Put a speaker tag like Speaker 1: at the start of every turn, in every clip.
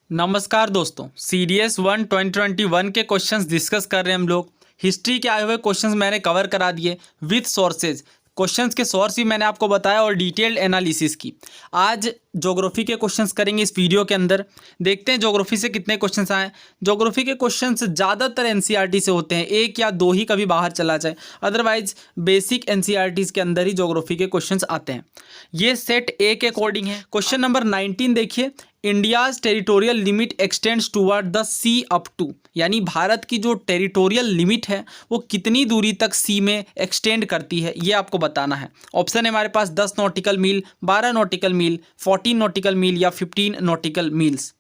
Speaker 1: नमस्कार दोस्तों, सीडीएस 1 2021 के क्वेश्चंस डिस्कस कर रहे हैं हम लोग। हिस्ट्री के आए हुए क्वेश्चंस मैंने कवर करा दिए विथ सोर्सेज। क्वेश्चंस के सोर्स भी मैंने आपको बताया और डिटेल्ड एनालिसिस की। आज ज्योग्राफी के क्वेश्चंस करेंगे इस वीडियो के अंदर। देखते हैं ज्योग्राफी से कितने क्वेश्चंस आए। ज्योग्राफी के क्वेश्चंस ज़्यादातर एनसीईआरटी से होते हैं, एक या दो ही कभी बाहर चला जाए, अदरवाइज बेसिक एनसीईआरटीज़ के अंदर ही ज्योग्राफी के क्वेश्चंस आते हैं। ये सेट ए के अकॉर्डिंग है। क्वेश्चन नंबर 19 देखिए, India's territorial limit extends toward the sea up to, यानी भारत की जो टेरिटोरियल लिमिट है वो कितनी दूरी तक सी में एक्सटेंड करती है, ये आपको बताना है। ऑप्शन है हमारे पास 10 नॉटिकल मील, 12 नॉटिकल मील, 14 नॉटिकल मील या 15 नॉटिकल मील्स।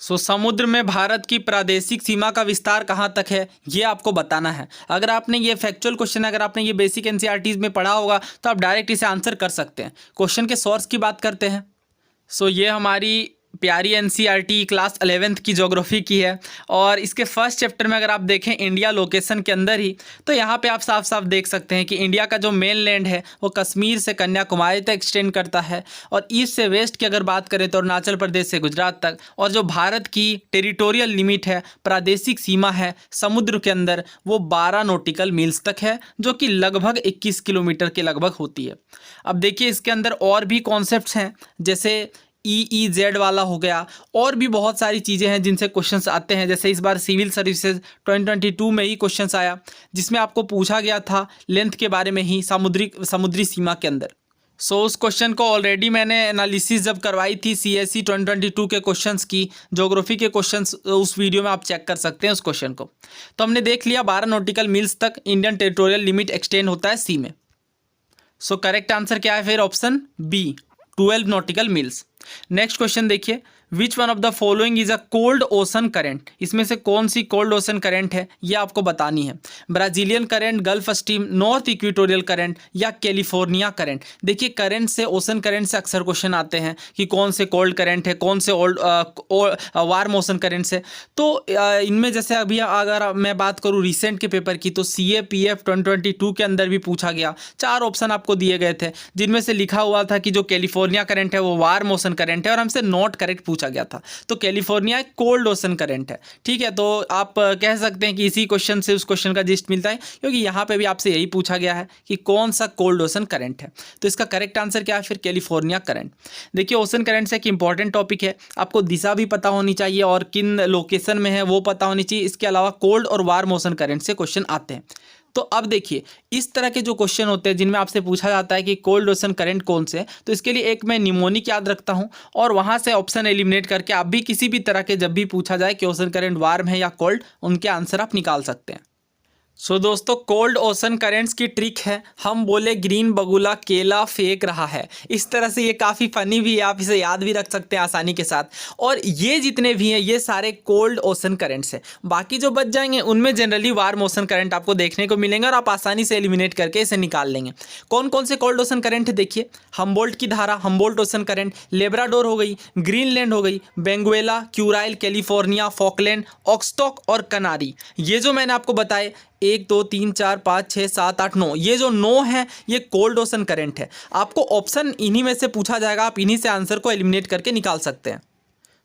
Speaker 1: समुद्र में भारत की प्रादेशिक सीमा का विस्तार कहाँ तक है, ये आपको बताना है। अगर आपने ये फैक्चुअल क्वेश्चन, अगर आपने ये बेसिक एनसीईआरटीज़ में पढ़ा होगा तो आप डायरेक्ट इसे आंसर कर सकते हैं। क्वेश्चन के सोर्स की बात करते हैं। ये हमारी प्यारी एनसीईआरटी क्लास 11th की ज्योग्राफी की है और इसके फर्स्ट चैप्टर में अगर आप देखें इंडिया लोकेशन के अंदर ही, तो यहाँ पे आप साफ साफ देख सकते हैं कि इंडिया का जो मेन लैंड है वो कश्मीर से कन्याकुमारी तक एक्सटेंड करता है, और ईस्ट से वेस्ट की अगर बात करें तो अरुणाचल प्रदेश से गुजरात तक। और जो भारत की टेरिटोरियल लिमिट है, प्रादेशिक सीमा है समुद्र के अंदर, वो 12 नॉटिकल मील्स तक है, जो कि लगभग 21 किलोमीटर के लगभग होती है। अब देखिए इसके अंदर और भी कॉन्सेप्ट्स हैं, जैसे EEZ वाला हो गया, और भी बहुत सारी चीज़ें हैं जिनसे क्वेश्चंस आते हैं। जैसे इस बार सिविल सर्विसेज 2022 में ही क्वेश्चंस आया, जिसमें आपको पूछा गया था लेंथ के बारे में ही समुद्री सीमा के अंदर। उस क्वेश्चन को ऑलरेडी मैंने एनालिसिस जब करवाई थी CSE 2022 के क्वेश्चंस की, ज्योग्राफी के क्वेश्चंस, उस वीडियो में आप चेक कर सकते हैं उस क्वेश्चन को। तो हमने देख लिया 12 नॉटिकल मील्स तक इंडियन टेरिटोरियल लिमिट एक्सटेंड होता है सी में। करेक्ट आंसर क्या है फिर? Option B, 12 nautical miles. Next question देखिए, which one of the following is a cold ocean current, इसमें से कौन सी कोल्ड ओशन करंट है ये आपको बतानी है। Brazilian current, gulf stream, north equatorial current या कैलिफोर्निया करंट। देखिए करंट से, ओशन करंट से अक्सर क्वेश्चन आते हैं कि कौन से कोल्ड करंट है, कौन से वार्म ओशन करंट से। तो इनमें जैसे अभी अगर मैं बात करूँ रिसेंट के पेपर की, तो CAPF 2022 के अंदर भी पूछा गया। 4 ऑप्शन आपको दिए गए थे, जिनमें से लिखा हुआ था कि जो कैलिफोर्निया करंट है वो वार्म ओशन करंट है, और हमसे नॉट करेक्ट पूछा गया था। तो कैलिफोर्निया एक कोल्ड ओशन करंट है। ठीक है, तो आप कह सकते हैं कि इसी क्वेश्चन से उस क्वेश्चन का जिस्ट मिलता है, क्योंकि यहाँ पे भी आपसे यही पूछा गया है कि कौन सा कोल्ड ओशन करंट है। तो इसका करेक्ट आंसर क्या है फिर? California current. देखिए ओशन करंट से एक इंपॉर्टेंट टॉपिक है, आपको दिशा भी पता होनी चाहिए और किन लोकेशन में है वो पता होनी चाहिए। इसके अलावा कोल्ड और वार्म ओशन करंट से क्वेश्चन आते हैं। तो अब देखिए इस तरह के जो क्वेश्चन होते हैं जिनमें आपसे पूछा जाता है कि कोल्ड ओशन करंट कौन से, तो इसके लिए एक मैं निमोनिक याद रखता हूं और वहां से ऑप्शन एलिमिनेट करके आप भी किसी भी तरह के जब भी पूछा जाए कि ओशन करंट वार्म है या कोल्ड, उनके आंसर आप निकाल सकते हैं। दोस्तों कोल्ड ओशन करेंट्स की ट्रिक है, हम बोले ग्रीन बगुला केला फेंक रहा है, इस तरह से ये काफ़ी फनी भी है, आप इसे याद भी रख सकते हैं आसानी के साथ। और ये जितने भी हैं ये सारे कोल्ड ओशन करेंट्स हैं, बाकी जो बच जाएंगे उनमें जनरली वार्म ओशन करंट आपको देखने को मिलेंगे और आप आसानी से एलिमिनेट करके इसे निकाल लेंगे। कौन कौन से कोल्ड ओशन करंट है देखिए, हम्बोल्ट की धारा, हम्बोल्ट ओशन करंट, लेब्राडोर हो गई, ग्रीनलैंड हो गई, बेंगुएला, क्यूराइल, कैलिफोर्निया, फॉकलैंड, ऑक्सटॉक और कनारी। ये जो मैंने आपको बताए 1 2 3 4 5 6 7 8 9, ये जो 9 है ये कोल्ड ओशन करंट है। आपको ऑप्शन इन्हीं में से पूछा जाएगा, आप इन्हीं से आंसर को एलिमिनेट करके निकाल सकते हैं।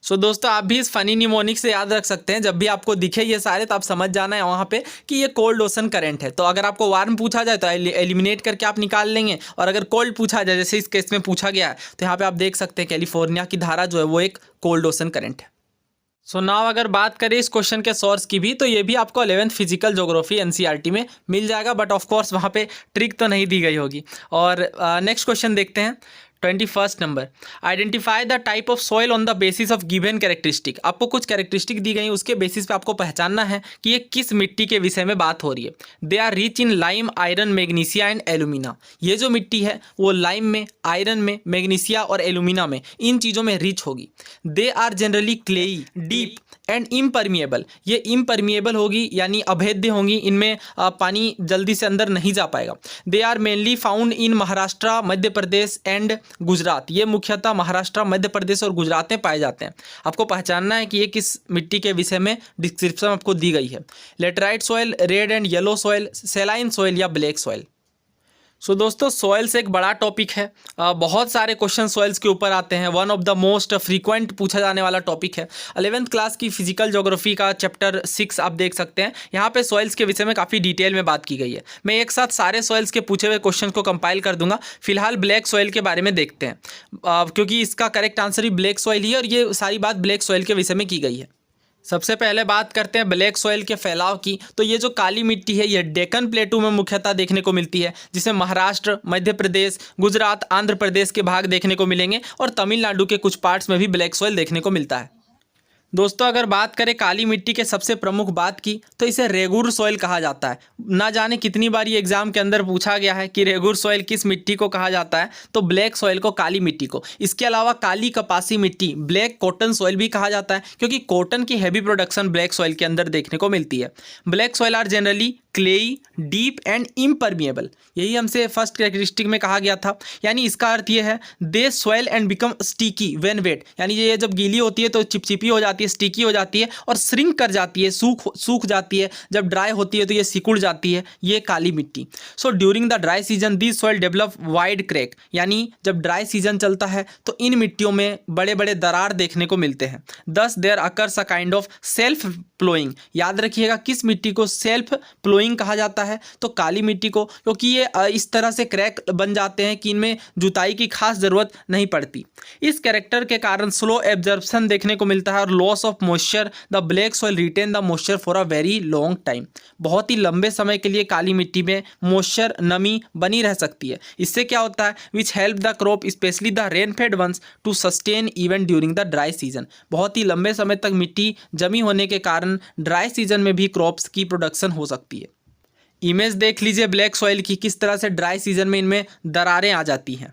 Speaker 1: दोस्तों आप भी इस फनी निमोनिक से याद रख सकते हैं, जब भी आपको दिखे ये सारे तो आप समझ जाना है वहाँ पे कि ये कोल्ड ओशन करंट है। तो अगर आपको वार्म पूछा जाए तो एलिमिनेट करके आप निकाल लेंगे, और अगर कोल्ड पूछा जाए जैसे इस केस में पूछा गया है, तो यहाँ पे आप देख सकते हैं कैलिफोर्निया की धारा जो है वो एक कोल्ड ओशन करंट है। नाउ अगर बात करें इस क्वेश्चन के सोर्स की भी, तो ये भी आपको 11th फिजिकल ज्योग्राफी एनसीईआरटी में मिल जाएगा, बट ऑफ कोर्स वहाँ पे ट्रिक तो नहीं दी गई होगी। और नेक्स्ट क्वेश्चन देखते हैं 21 number, identify the type of soil on the basis of given characteristic. आपको कुछ कैरेक्टरिस्टिक दी गई, उसके बेसिस पे आपको पहचानना है कि ये किस मिट्टी के विषय में बात हो रही है। They are rich in lime, iron, magnesia and alumina. ये जो मिट्टी है वो लाइम में, आयरन में, मैग्नीशिया और एल्यूमिना में, इन चीज़ों में रिच होगी। They are generally clayey, deep and impermeable. ये इम्परमिएबल होगी यानी अभेद्य होंगी, इनमें पानी जल्दी से अंदर नहीं जा पाएगा। They are mainly found in Maharashtra, Madhya Pradesh and Gujarat. ये मुख्यतः महाराष्ट्र, मध्य प्रदेश और गुजरात में पाए जाते हैं। आपको पहचानना है कि ये किस मिट्टी के विषय में डिस्क्रिप्शन आपको दी गई है। Laterite soil, red and yellow soil, saline soil या ब्लैक सॉइल। सो दोस्तों सॉइल्स एक बड़ा टॉपिक है। बहुत सारे क्वेश्चन सॉइल्स के ऊपर आते हैं। One of the most frequent पूछा जाने वाला टॉपिक है। 11th क्लास की फिजिकल ज्योग्राफी का चैप्टर 6 आप देख सकते हैं। यहाँ पे सॉइल्स के विषय में काफ़ी डिटेल में बात की गई है। मैं एक साथ सारे सॉइल्स के पूछे हुए क्वेश्चन को कंपाइल कर दूंगा। फिलहाल ब्लैक सॉइल के बारे में देखते हैं, क्योंकि इसका करेक्ट आंसर ही ब्लैक सॉइल ही है और ये सारी बात ब्लैक सॉइल के विषय में की गई है। सबसे पहले बात करते हैं ब्लैक सॉइल के फैलाव की। तो ये जो काली मिट्टी है ये डेक्कन प्लेटू में मुख्यतः देखने को मिलती है, जिसमें महाराष्ट्र, मध्य प्रदेश, गुजरात, आंध्र प्रदेश के भाग देखने को मिलेंगे और तमिलनाडु के कुछ पार्ट्स में भी ब्लैक सॉइल देखने को मिलता है। दोस्तों अगर बात करें काली मिट्टी के सबसे प्रमुख बात की तो इसे रेगुर सॉइल कहा जाता है। ना जाने कितनी बार ये एग्जाम के अंदर पूछा गया है कि रेगुर सॉइल किस मिट्टी को कहा जाता है, तो ब्लैक सॉइल को काली मिट्टी को। इसके अलावा काली कपासी मिट्टी ब्लैक कॉटन सॉइल भी कहा जाता है, क्योंकि कॉटन की हैवी प्रोडक्शन ब्लैक सॉइल के अंदर देखने को मिलती है। Black soil are generally clayey, deep and impermeable. यही हमसे फर्स्ट कैरेक्टरिस्टिक में कहा गया था। यानी इसका अर्थ ये है they swell and become sticky when wet, यानी ये जब गीली होती है तो चिपचिपी हो जाती है, स्टिकी हो जाती है और श्रिंक कर जाती है, सूख जाती है। जब ड्राई होती है तो ये सिकुड़ जाती है, ये काली मिट्टी। So during the dry season this soil develop wide crack, यानी जब ड्राई सीजन चलता है तो इन मिट्टियों में बड़े बड़े दरार देखने को मिलते हैं। Thus there occurs a kind of self ploughing. याद रखिएगा किस मिट्टी को सेल्फ प्लोइंग कहा जाता है, तो काली मिट्टी को, क्योंकि ये इस तरह से क्रैक बन जाते हैं कि इनमें जुताई की खास ज़रूरत नहीं पड़ती। इस कैरेक्टर के कारण स्लो एब्जॉर्प्शन देखने को मिलता है और loss of moisture. The black soil retain the moisture for a very long time. बहुत ही लंबे समय के लिए काली मिट्टी में मॉइस्चर, नमी बनी रह सकती है। इससे क्या होता है, which help the crop specially the rain fed ones to sustain even during the dry season. बहुत ही लंबे समय तक मिट्टी जमी होने के कारण ड्राई सीजन में भी क्रॉप्स की प्रोडक्शन हो सकती है। इमेज देख लीजिए ब्लैक सॉइल की, किस तरह से ड्राई सीजन में इनमें दरारें आ जाती हैं।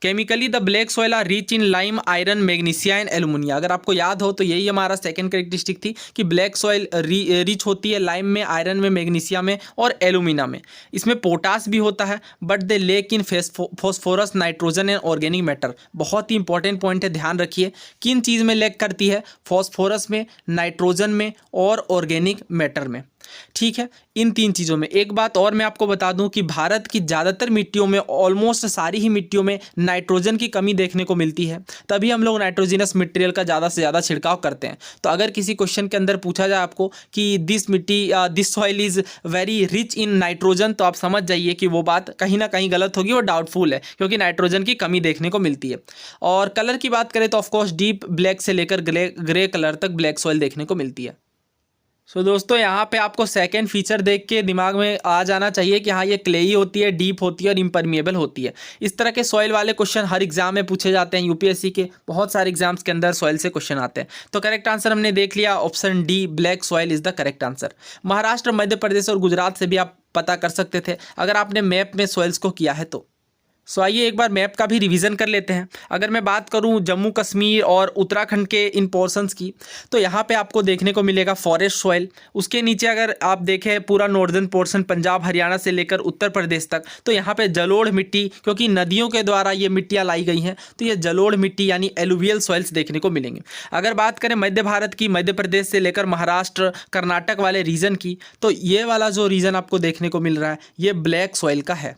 Speaker 1: Chemically the black soil are rich in lime, iron, magnesia and alumina. अगर आपको याद हो तो यही हमारा सेकंड कैरेक्टरिस्टिक थी कि ब्लैक सॉइल रिच होती है लाइम में, आयरन में, मैग्नीशिया में और एल्यूमिना में। इसमें पोटास भी होता है, but they lake in phosphorus, nitrogen and organic matter. बहुत ही इंपॉर्टेंट पॉइंट है, ध्यान रखिए। किन चीज़ में लेक करती है, फॉस्फोरस में, नाइट्रोजन में और ऑर्गेनिक मैटर में। ठीक है, इन तीन चीज़ों में। एक बात और मैं आपको बता दूं कि भारत की ज़्यादातर मिट्टियों में, ऑलमोस्ट सारी ही मिट्टियों में नाइट्रोजन की कमी देखने को मिलती है। तभी हम लोग नाइट्रोजिनस मटेरियल का ज़्यादा से ज़्यादा छिड़काव करते हैं। तो अगर किसी क्वेश्चन के अंदर पूछा जाए आपको कि this soil is very rich in nitrogen, तो आप समझ जाइए कि वो बात कहीं ना कहीं गलत होगी और डाउटफुल है, क्योंकि नाइट्रोजन की कमी देखने को मिलती है। और कलर की बात करें तो ऑफकोर्स डीप ब्लैक से लेकर ग्रे कलर तक ब्लैक सॉइल देखने को मिलती है। सो दोस्तों यहाँ पे आपको सेकंड फीचर देख के दिमाग में आ जाना चाहिए कि हाँ ये क्लेई होती है, डीप होती है और इम्परमिएबल होती है। इस तरह के सॉइल वाले क्वेश्चन हर एग्जाम में पूछे जाते हैं। यूपीएससी के बहुत सारे एग्जाम्स के अंदर सॉइल से क्वेश्चन आते हैं। तो करेक्ट आंसर हमने देख लिया, option D black soil is the correct answer. Maharashtra, Madhya Pradesh और गुजरात से भी आप पता कर सकते थे अगर आपने मैप में सॉइल्स को किया है तो। सो आइए एक बार मैप का भी रिवीजन कर लेते हैं। अगर मैं बात करूं जम्मू कश्मीर और उत्तराखंड के इन पोर्शंस की, तो यहाँ पे आपको देखने को मिलेगा फॉरेस्ट सॉइल। उसके नीचे अगर आप देखें पूरा नॉर्दर्न पोर्शन, पंजाब हरियाणा से लेकर उत्तर प्रदेश तक, तो यहाँ पे जलोढ़ मिट्टी, क्योंकि नदियों के द्वारा ये मिट्टियाँ लाई गई हैं, तो ये जलोढ़ मिट्टी यानी एलुवियल सॉइल्स देखने को मिलेंगे। अगर बात करें मध्य भारत की, मध्य प्रदेश से लेकर महाराष्ट्र, कर्नाटक वाले रीजन की, तो ये वाला जो रीजन आपको देखने को मिल रहा है ये ब्लैक सॉइल का है।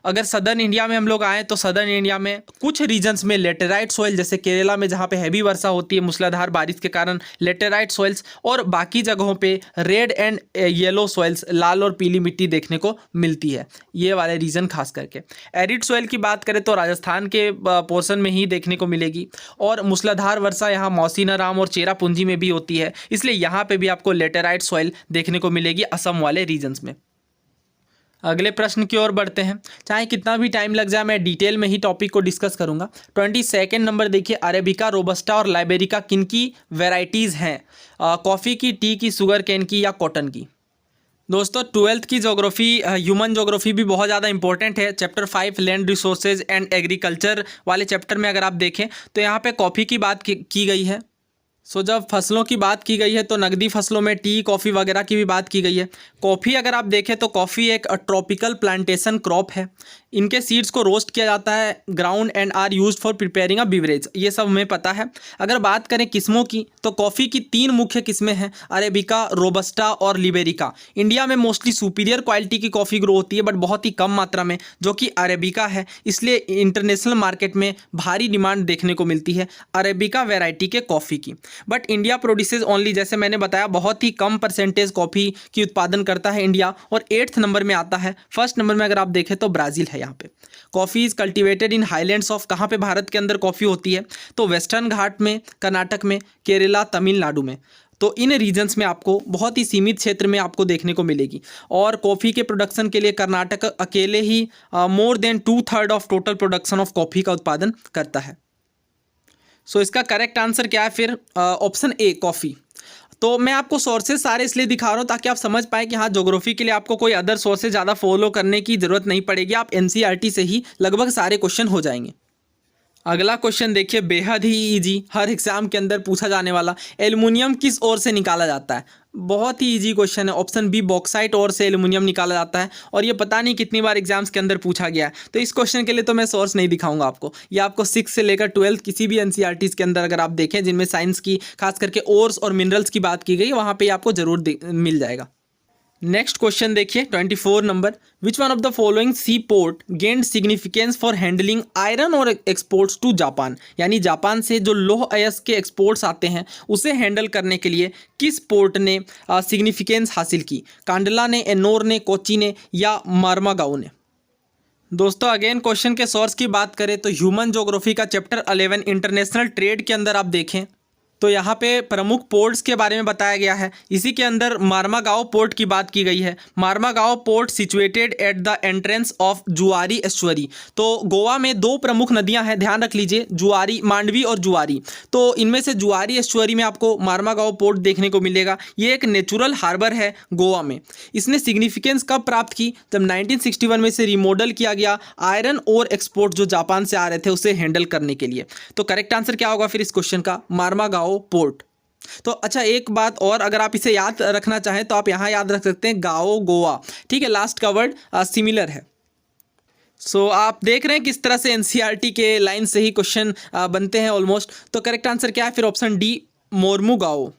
Speaker 1: अगर सदर्न इंडिया में हम लोग आएँ तो सदर्न इंडिया में कुछ रीजन्स में लेटेराइट सॉइल, जैसे केरला में जहाँ पे हैवी वर्षा होती है मूसलाधार बारिश के कारण लेटेराइट सॉइल्स, और बाकी जगहों पे रेड एंड येलो सॉइल्स, लाल और पीली मिट्टी देखने को मिलती है। ये वाले रीजन खास करके। एरिड सॉइल की बात करें तो राजस्थान के पोर्शन में ही देखने को मिलेगी, और मूसलाधार वर्षा यहाँ मौसीनराम और चेरापूंजी में भी होती है, इसलिए यहाँ पे भी आपको लेटेराइट सॉइल देखने को मिलेगी असम वाले रीजन्स में। अगले प्रश्न की ओर बढ़ते हैं। चाहे कितना भी टाइम लग जाए मैं डिटेल में ही टॉपिक को डिस्कस करूंगा। 22 नंबर देखिए, अरेबिका, रोबस्टा और लाइबेरिका किन की वेराइटीज़ हैं? कॉफ़ी की, टी की, शुगर केन की या कॉटन की? दोस्तों 12th की ज्योग्राफी, ह्यूमन ज्योग्राफी भी बहुत ज़्यादा इंपॉर्टेंट है। Chapter 5 land resources and agriculture वाले चैप्टर में अगर आप देखें तो यहाँ पे कॉफ़ी की बात की गई है। सो जब फसलों की बात की गई है तो नकदी फसलों में टी, कॉफ़ी वगैरह की भी बात की गई है। कॉफ़ी अगर आप देखें तो कॉफ़ी एक ट्रॉपिकल प्लांटेशन क्रॉप है। इनके सीड्स को रोस्ट किया जाता है, ground and are used for preparing a beverage, ये सब हमें पता है। अगर बात करें किस्मों की तो कॉफ़ी की 3 मुख्य किस्में हैं, अरेबिका, रोबस्टा और लिबेरिका। इंडिया में मोस्टली सुपीरियर क्वालिटी की कॉफ़ी ग्रो होती है बट बहुत ही कम मात्रा में, जो कि अरेबिका है, इसलिए इंटरनेशनल मार्केट में भारी डिमांड देखने को मिलती है अरेबिका वेराइटी के कॉफ़ी की। बट इंडिया प्रोड्यूसेस ओनली, जैसे मैंने बताया, बहुत ही कम परसेंटेज कॉफ़ी की उत्पादन करता है इंडिया, और 8th नंबर में आता है। फर्स्ट नंबर में अगर आप देखें तो ब्राज़ील है। यहाँ पे coffee is cultivated in highlands of, कहाँ पे भारत के अंदर कॉफ़ी होती है तो वेस्टर्न घाट में, कर्नाटक में, केरला, तमिलनाडु में। तो इन रीजन्स में आपको बहुत ही सीमित क्षेत्र में आपको देखने को मिलेगी। और कॉफ़ी के प्रोडक्शन के लिए कर्नाटक अकेले ही more than 2/3 of total production of coffee का उत्पादन करता है। सो इसका करेक्ट आंसर क्या है फिर? Option A, coffee. तो मैं आपको सोर्सेज सारे इसलिए दिखा रहा हूँ ताकि आप समझ पाए कि हाँ, ज्योग्राफी के लिए आपको कोई अदर सोर्सेज ज़्यादा फॉलो करने की ज़रूरत नहीं पड़ेगी, आप एनसीईआरटी से ही लगभग सारे क्वेश्चन हो जाएंगे। अगला क्वेश्चन देखिए, बेहद ही इजी, हर एग्जाम के अंदर पूछा जाने वाला। एल्युमिनियम किस ओर से निकाला जाता है? बहुत ही इजी क्वेश्चन है। ऑप्शन बी, बॉक्साइट ओर से एल्युमिनियम निकाला जाता है, और ये पता नहीं कितनी बार एग्जाम्स के अंदर पूछा गया है। तो इस क्वेश्चन के लिए तो मैं सोर्स नहीं दिखाऊंगा आपको, ये आपको 6 से लेकर 12 किसी भी एनसीईआरटीज के अंदर अगर आप देखें जिनमें साइंस की खास करके ओर्स और मिनरल्स की बात की गई, वहाँ पर आपको जरूर मिल जाएगा। नेक्स्ट क्वेश्चन देखिए 24 number, which one of the following sea port gained significance for handling iron ore exports to Japan? यानी जापान से जो लौह अयस्क के एक्सपोर्ट्स आते हैं उसे हैंडल करने के लिए किस पोर्ट ने सिग्निफिकेंस हासिल की? कांडला ने, एनोर ने, कोची ने या मार्मागाओ ने? दोस्तों अगेन क्वेश्चन के सोर्स की बात करें तो ह्यूमन ज्योग्राफी का चैप्टर 11 इंटरनेशनल ट्रेड के अंदर आप देखें तो यहाँ पे प्रमुख पोर्ट्स के बारे में बताया गया है। इसी के अंदर मार्मागाओ पोर्ट की बात की गई है। Marmagao port situated at the entrance of Zuari estuary. तो गोवा में 2 प्रमुख नदियाँ हैं, ध्यान रख लीजिए, जुआरी, मांडवी और जुआरी। तो इनमें से जुआरी एस्चुअरी में आपको मार्मागाओ पोर्ट देखने को मिलेगा। ये एक नेचुरल हार्बर है गोवा में। इसने सिग्निफिकेंस कब प्राप्त की? जब 1961 में इसे रिमॉडल किया गया आयरन और एक्सपोर्ट जो जापान से आ रहे थे उसे हैंडल करने के लिए। तो करेक्ट आंसर क्या होगा फिर इस क्वेश्चन का? मार्मागाओ पोर्ट। तो अच्छा, एक बात और, अगर आप इसे याद रखना चाहें तो आप यहां याद रख सकते हैं गाओ, गोवा। ठीक है, लास्ट का वर्ड सिमिलर है। सो आप देख रहे हैं किस तरह से एनसीईआरटी के लाइन से ही क्वेश्चन बनते हैं ऑलमोस्ट। तो करेक्ट आंसर क्या है फिर? Option D, Mormugao.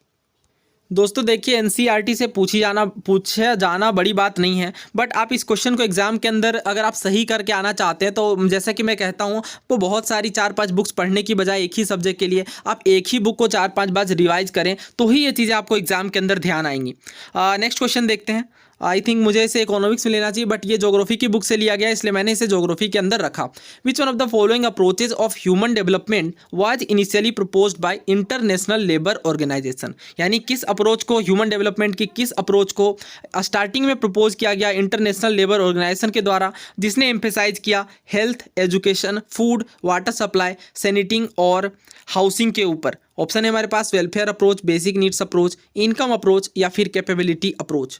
Speaker 1: दोस्तों देखिए, एनसीईआरटी से पूछा जाना बड़ी बात नहीं है, बट आप इस क्वेश्चन को एग्जाम के अंदर अगर आप सही करके आना चाहते हैं तो जैसा कि मैं कहता हूँ तो बहुत सारी 4-5 बुक्स पढ़ने की बजाय एक ही सब्जेक्ट के लिए आप एक ही बुक को 4-5 बार रिवाइज करें तो ही ये चीज़ें आपको एग्जाम के अंदर ध्यान आएंगी। नेक्स्ट क्वेश्चन देखते हैं। आई थिंक मुझे इसे इकोनॉमिक्स में लेना चाहिए, बट ये ज्योग्राफी की बुक से लिया गया इसलिए मैंने इसे ज्योग्राफी के अंदर रखा। Which one of the following approaches of human development was initially proposed by International Labour Organization? यानी किस अप्रोच को, ह्यूमन डेवलपमेंट की किस अप्रोच को स्टार्टिंग में प्रपोज किया गया इंटरनेशनल लेबर ऑर्गेनाइजेशन के द्वारा, जिसने एम्फेसाइज किया health, education, food, water supply, sanitation और हाउसिंग के ऊपर? ऑप्शन है हमारे पास welfare approach, basic needs approach, income approach या फिर कैपेबिलिटी अप्रोच।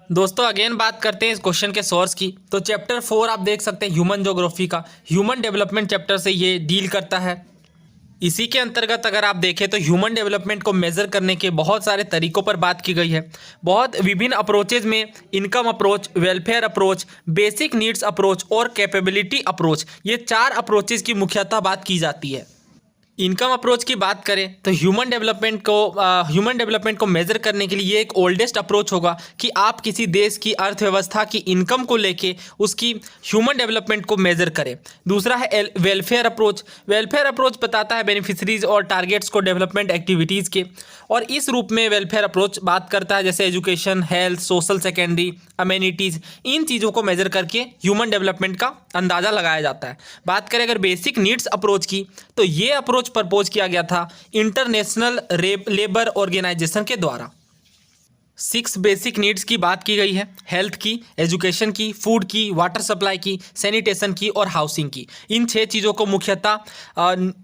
Speaker 1: दोस्तों अगेन बात करते हैं इस क्वेश्चन के सोर्स की। तो चैप्टर 4 आप देख सकते हैं ह्यूमन ज्योग्राफी का, ह्यूमन डेवलपमेंट चैप्टर से ये डील करता है। इसी के अंतर्गत अगर आप देखें तो ह्यूमन डेवलपमेंट को मेज़र करने के बहुत सारे तरीकों पर बात की गई है। बहुत विभिन्न अप्रोचेज में income approach, welfare approach, basic needs approach और कैपेबिलिटी अप्रोच, ये 4 अप्रोचेज की मुख्यतः बात की जाती है। इनकम अप्रोच की बात करें तो ह्यूमन डेवलपमेंट को मेज़र करने के लिए ये एक ओल्डेस्ट अप्रोच होगा कि आप किसी देश की अर्थव्यवस्था की इनकम को लेके उसकी ह्यूमन डेवलपमेंट को मेज़र करें। दूसरा है वेलफेयर अप्रोच। वेलफेयर अप्रोच बताता है बेनिफिशरीज और टारगेट्स को डेवलपमेंट एक्टिविटीज़ के, और इस रूप में वेलफेयर अप्रोच बात करता है जैसे education, health, social secondary, amenities, इन चीज़ों को मेज़र करके ह्यूमन डेवलपमेंट का अंदाज़ा लगाया जाता है। बात करें अगर बेसिक नीड्स अप्रोच की तो ये अप्रोच प्रपोज किया गया था इंटरनेशनल लेबर ऑर्गेनाइजेशन के द्वारा। 6 बेसिक नीड्स की बात की गई है, हेल्थ की, एजुकेशन की, फूड की, वाटर सप्लाई की, सैनिटेशन की और हाउसिंग की। इन 6 चीज़ों को मुख्यतः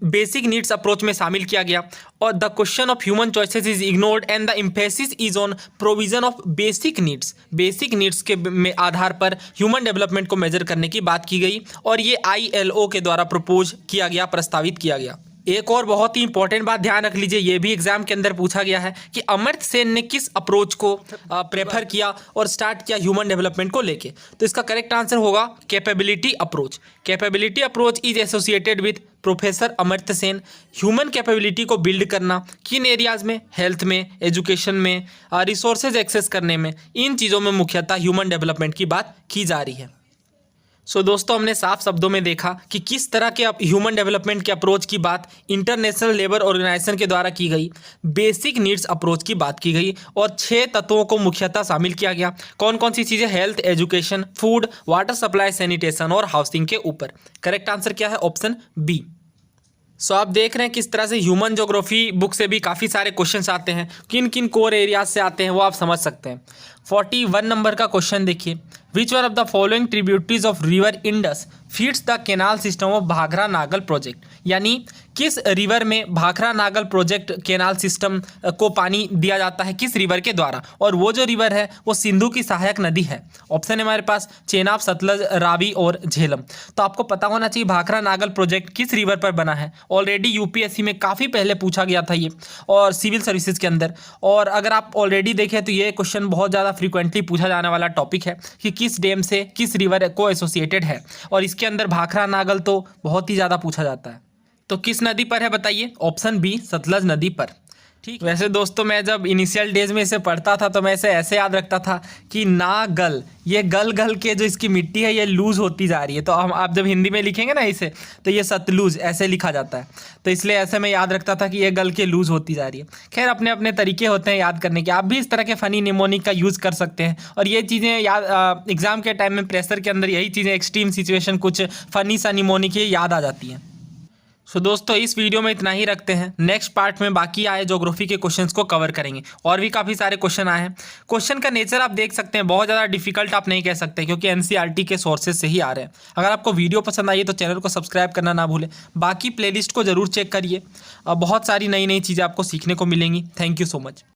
Speaker 1: बेसिक नीड्स अप्रोच में शामिल किया गया। और the question of human choices is ignored and the emphasis is on provision of basic needs. Basic needs के आधार पर ह्यूमन डेवलपमेंट को मेजर करने की बात की गई और ये ILO के द्वारा प्रपोज किया गया, प्रस्तावित किया गया। एक और बहुत ही इंपॉर्टेंट बात ध्यान रख लीजिए, ये भी एग्जाम के अंदर पूछा गया है कि अमर्त्य सेन ने किस अप्रोच को प्रेफर किया और स्टार्ट किया ह्यूमन डेवलपमेंट को लेके। तो इसका करेक्ट आंसर होगा capability approach. Capability approach is associated with professor Amartya Sen. Human capability को बिल्ड करना किन एरियाज में, हेल्थ में, एजुकेशन में, रिसोर्सेज एक्सेस करने में, इन चीज़ों में मुख्यतः ह्यूमन डेवलपमेंट की बात की जा रही है। सो दोस्तों, हमने साफ शब्दों में देखा कि किस तरह के ह्यूमन डेवलपमेंट के अप्रोच की बात इंटरनेशनल लेबर ऑर्गेनाइजेशन के द्वारा की गई, बेसिक नीड्स अप्रोच की बात की गई और 6 तत्वों को मुख्यतः शामिल किया गया। कौन कौन सी चीज़ें? Health, education, food, water supply, sanitation और हाउसिंग के ऊपर। करेक्ट आंसर क्या है? Option B. सो आप देख रहे हैं किस तरह से ह्यूमन ज्योग्राफी बुक से भी काफ़ी सारे क्वेश्चंस आते हैं, किन किन कोर एरियाज से आते हैं वो आप समझ सकते हैं। 41 नंबर का क्वेश्चन देखिए, which one of the following tributaries of river Indus feeds the canal system of Bhakra Nangal project. यानी किस रिवर में Bhakra Nangal project canal system को पानी दिया जाता है, किस रिवर के द्वारा, और वो जो रिवर है वो सिंधु की सहायक नदी है। ऑप्शन है हमारे पास चेनाब, सतलज, रावी और झेलम। तो आपको पता होना चाहिए भाखरा नागल प्रोजेक्ट किस रिवर पर बना है। ऑलरेडी यूपीएससी में काफ़ी पहले पूछा गया था ये, और सिविल सर्विसेज के अंदर। और अगर आप ऑलरेडी देखें तो ये क्वेश्चन बहुत ज़्यादा फ्रीक्वेंटली पूछा जाने वाला टॉपिक है कि किस डैम से किस रिवर को एसोसिएटेड है, और इसके अंदर भाखरा नागल तो बहुत ही ज़्यादा पूछा जाता है। तो किस नदी पर है बताइए? ऑप्शन बी, सतलज नदी पर। ठीक। वैसे दोस्तों, मैं जब इनिशियल डेज में इसे पढ़ता था तो मैं इसे ऐसे याद रखता था कि नागल, ये गल गल के जो इसकी मिट्टी है ये लूज होती जा रही है। तो हम आप जब हिंदी में लिखेंगे ना इसे, तो ये सतलुज ऐसे लिखा जाता है। तो इसलिए ऐसे मैं याद रखता था कि ये गल के लूज होती जा रही है। खैर, अपने अपने तरीके होते हैं याद करने के। आप भी इस तरह के फ़नी निमोनिक का यूज़ कर सकते हैं, और ये चीज़ें याद एग्ज़ाम के टाइम में प्रेशर के अंदर यही चीज़ें, एक्सट्रीम सिचुएशन, कुछ फ़नी सा निमोनिक ये याद आ जाती हैं। सो दोस्तों, इस वीडियो में इतना ही रखते हैं। नेक्स्ट पार्ट में बाकी आए ज्योग्राफी के क्वेश्चंस को कवर करेंगे। और भी काफ़ी सारे क्वेश्चन आए हैं। क्वेश्चन का नेचर आप देख सकते हैं, बहुत ज़्यादा डिफिकल्ट आप नहीं कह सकते, क्योंकि एनसीईआरटी के सोर्सेज से ही आ रहे हैं। अगर आपको वीडियो पसंद आई है तो चैनल को सब्सक्राइब करना ना भूलें। बाकी प्लेलिस्ट को ज़रूर चेक करिए, बहुत सारी नई नई चीज़ें आपको सीखने को मिलेंगी। Thank you so much.